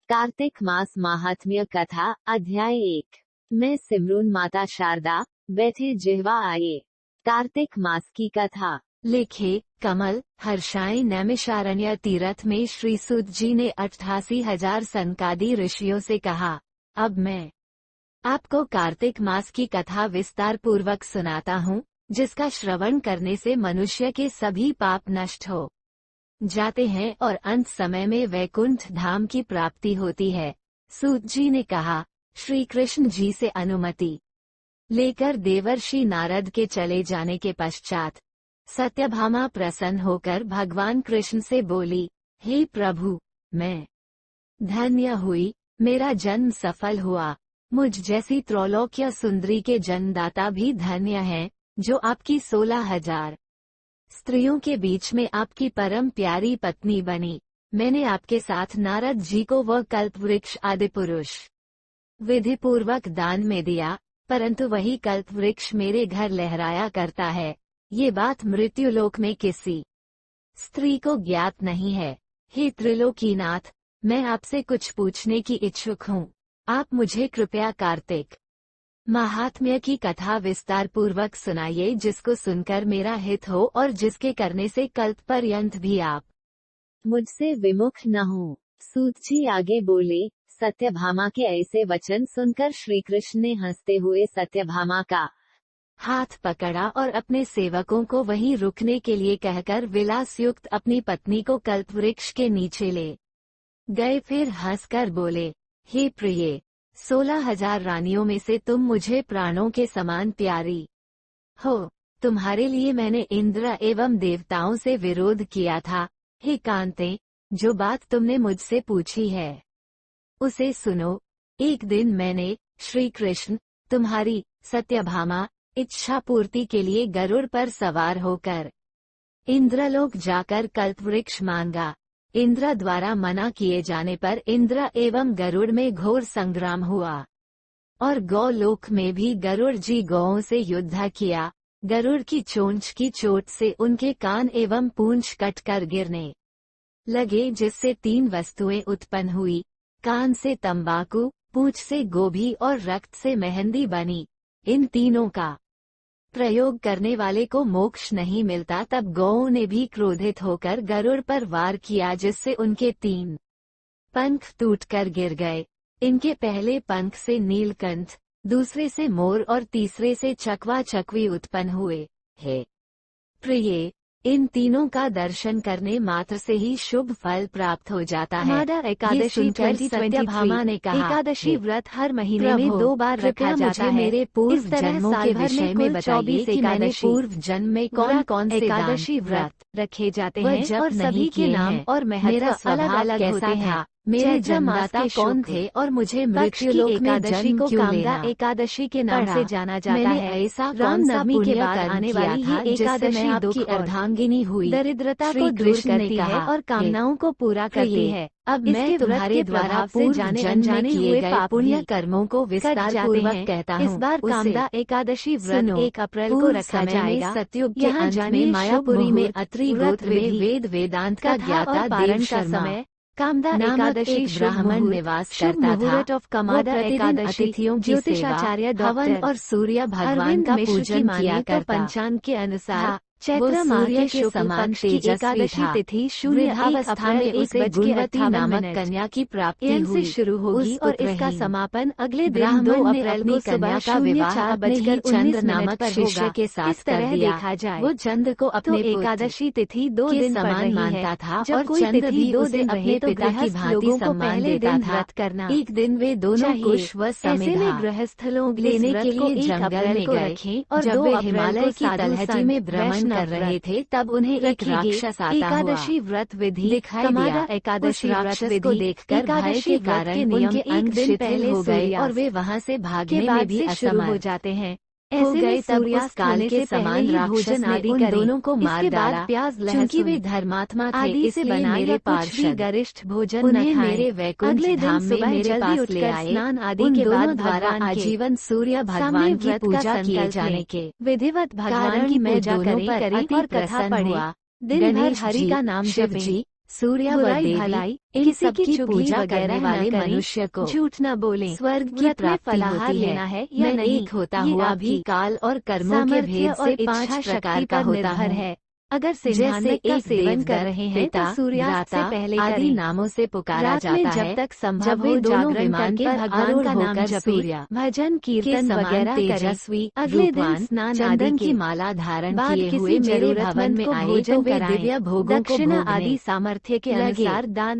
कार्तिक मास माहात्म्य कथा अध्याय 1। मैं सिमरून माता शारदा बैठे जिह्वा आए। कार्तिक मास की कथा। लिखे कमल हर्षाई नैमिषारण्य तीर्थ में श्री सूत जी ने 88,000 सनकादि ऋषियों से कहा, अब मैं आपको कार्तिक मास की कथा विस्तार पूर्वक सुनाता हूँ, जिसका श्रवण करने से मनुष्य के सभी पाप नष्ट हो जाते हैं और अंत समय में वैकुंठ धाम की प्राप्ति होती है। सूत जी ने कहा, श्री कृष्ण जी से अनुमति लेकर देवर्षि नारद के चले जाने के पश्चात सत्यभामा प्रसन्न होकर भगवान कृष्ण से बोली, हे प्रभु, मैं धन्य हुई, मेरा जन्म सफल हुआ। मुझ जैसी त्रैलोक्य सुंदरी के जन्मदाता भी धन्य हैं, जो आपकी 16,000 स्त्रियों के बीच में आपकी परम प्यारी पत्नी बनी। मैंने आपके साथ नारद जी को वह कल्प वृक्ष आदि पुरुष विधि पूर्वक दान में दिया, परंतु वही कल्प वृक्ष मेरे घर लहराया करता है। ये बात मृत्युलोक में किसी स्त्री को ज्ञात नहीं है। हे त्रिलोकीनाथ, मैं आपसे कुछ पूछने की इच्छुक हूँ। आप मुझे कृपया कार्तिक महात्म्य की कथा विस्तार पूर्वक सुनाइए, जिसको सुनकर मेरा हित हो और जिसके करने से कल्प पर्यंत भी आप मुझसे विमुख न हो। सूत जी आगे बोले। सत्यभामा के ऐसे वचन सुनकर श्री कृष्ण ने हंसते हुए सत्यभामा का हाथ पकड़ा और अपने सेवकों को वहीं रुकने के लिए कहकर विलासयुक्त अपनी पत्नी को कल्पवृक्ष के नीचे ले गए। फिर हंसकर बोले, हे प्रिये, 16,000 रानियों में से तुम मुझे प्राणों के समान प्यारी हो। तुम्हारे लिए मैंने इंद्र एवं देवताओं से विरोध किया था। हे कांते, जो बात तुमने मुझसे पूछी है उसे सुनो। एक दिन मैंने, श्री कृष्ण, तुम्हारी सत्यभामा इच्छा पूर्ति के लिए गरुड़ पर सवार होकर इंद्रलोक जाकर कल्पवृक्ष मांगा। इंद्र द्वारा मना किए जाने पर इंद्र एवं गरुड़ में घोर संग्राम हुआ और गौलोक में भी गरुड़ जी गौओं से युद्ध किया। गरुड़ की चोंच की चोट से उनके कान एवं पूंछ कटकर गिरने लगे, जिससे 3 वस्तुएं उत्पन्न हुई। कान से तंबाकू, पूंछ से गोभी और रक्त से मेहंदी बनी। इन तीनों का प्रयोग करने वाले को मोक्ष नहीं मिलता। तब गौओं ने भी क्रोधित होकर गरुड़ पर वार किया, जिससे उनके 3 पंख टूटकर गिर गए। इनके पहले पंख से नीलकंठ, दूसरे से मोर और तीसरे से चकवा चकवी उत्पन्न हुए। हे प्रिये, इन तीनों का दर्शन करने मात्र से ही शुभ फल प्राप्त हो जाता है। एकादशी सत्यभामा ने कहा, एकादशी व्रत हर महीने में 2 बार रखा जाता है। मेरे पूर्व इस तरह जन्मों साल के भर विषय में में कुल बताइए 24 कि मैंने एकादशी पूर्व जन्म में कौन कौन से एकादशी व्रत रखे जाते वह हैं जप और नहीं सभी के किए नाम हैं। और महत्व मेरा स्वभाव अलग-अलग कैसा होते हैं। था, मेरे चैत्र मास जन्मदाता के कौन शुक्ल थे और मुझे पक्ष की मृत्युलोक में एकादशी जन्म को क्यों कामदा लेना एकादशी के नाम पड़ा। से जाना जाता मैंने है। ऐसा राम कौन सा नवमी के पुण्य बाद कर्म आने किया वाली था ये जिससे मैं एकादशी आपकी दुख और अर्धांगिनी हुई। दरिद्रता श्री को दूर कृष्ण ने करती है कहा, और कामनाओं को पूरा करती प्रिये, है। अब इसके मैं व्रत तुम्हारे के द्वारा प्रभाव से पूर्व जाने जन्म में अनजाने किए हुए गए पाप पुण्य भी कर्मों को कट विस्तार जाते पूर्वक हैं। कहता इस हूँ। बार उसे कामदा एकादशी व्रत सुनो। 1 अप्रैल को पूर्व रखा समय में जाएगा। सतयुग के यहाँ अंत में जानिए शुभ मायापुरी में मुहूर्त, अत्रि व्रत गोत्र में विधि, वेद वेदांत का कथा ज्ञाता और देव पारण का शर्मा समय। कामदा नामक एकादशी एक शुभ ब्राह्मण मुहूर्त, निवास शुभ करता था। मुहूर्त ऑफ वो कामादा प्रतिदिन एकादशी, अतिथियों की ज्योतिषाचार्य सेवा, हवन डॉक्टर और सूर्य भगवान अरविंद का मिश्र की पूजन किया मानिए तो करता पंचांग के अनुसार था। चैत्र वो माह सूर्य के के शुक्ल समान पक्ष की तेजस्वी एकादशी था। तिथि 01 वृद्धावस्था अप्रैल में उसे 1:58 नामक कन्या की प्राप्ति एम से हुई। शुरू होगी उस और पुत्र इसका हीन समापन अगले दिन 2 ब्राह्मण ने अप्रैल अपनी को कन्या सुबह का विवाह 04 अपने ही बजकर चंद्र 19 मिनट नामक पर शिष्य होगा। के साथ इस कर तरह दिया। देखा जाए वो चंद्र को तो अपने पुत्र एकादशी तिथि 2 के दिन पड़ समान रही है। मानता था जब और कोई चंद्र तिथि भी 2 उसे दिन अपने रहे तो पिता की गृहस्थ भांति लोगों को सम्मान पहले देता दिन था। व्रत करना एक दिन वे दोनों चाहिए। कुश व ऐसे में समिधा गृहस्थ लोग इस लेने व्रत के को लिए 1 जंगल अप्रैल में को गए। रखें और जब 2 वे अप्रैल हिमालय को की साधु तलहटी संत में भ्रमण वैष्णव कर रहे व्रत थे, तब उन्हें एक रखेंगे। राक्षस आता हुआ एकादशी व्रत विधि दिखाई कामादा दिया। उस एकादशी व्रत राक्षस को विधि देखकर भय एकादशी के व्रत कारण के नियम उनके एक अंग दिन शिथिल पहले हो गए और वे सूर्यास्त वहां से के भागने में बाद भी से शुरू हो असमर्थ जाते हैं। हो ऐसे गए। में तब उस सूर्यास्त काल होने के से पहले समान ही राक्षस भोजन ने आदि उन करें। दोनों को मार इसके बाद डाला। प्याज चूंकि वे लहसुन धर्मात्मा थे, आदि से इसलिए बना मेरे या कुछ भी पार्षद गरिष्ठ भोजन न उन्हें खाएं। मेरे वैकुंठ अगले दिन धाम में सुबह मेरे जल्दी पास ले उठकर आए। स्नान आदि उन के दोनों बाद द्वारा भगवान के आजीवन सूर्य सामने भगवान की व्रत का पूजा किए संकल्प जाने लें। के विधिवत भगवान कारण की मैं पूजा दोनों पर करें अति और कथा प्रसन्न पढ़ें। हुआ। दिन भर गणेश हरि जी, का नाम शिव जपें। जी, सूर्य व बुराई देवी, भलाई, इन किसी सब की की चुगली पूजा वगैरह करने न वाले करें, मनुष्य को झूठ न बोलें, स्वर्ग की व्रत में प्राप्ति फलाहार होती लेना है या मैं नहीं, एक होता ये हुआ आपकी भी काल और कर्मों के सामर्थ्य भेद और से इच्छा 5 प्रकार शक्ति का पर होता निर्भर हूँ। है। अगर जैसे सिंधानक का एक सेवन कर देवदत्त, रहे हैं तो पिता, सूर्यास्त से भ्राता पहले आदि करें। नामों से पुकारा रात में जाता जब है। तक संभव जब वे हो दोनों जागरण विमान करके पर भगवान आरूढ़ का नाम होकर जपे, सूर्य भजन के कीर्तन समान वगैरह करें। तेजस्वी, अगले दिन रूपवान, स्नान आदि चंदन के की माला धारण बाद किए किसी हुए मेरे भवन जरूरतमंद में को आए तो भोजन वे कराएं। दिव्य भोगों को दक्षिणा भोगने आदि सामर्थ्य के लगे। अनुसार दान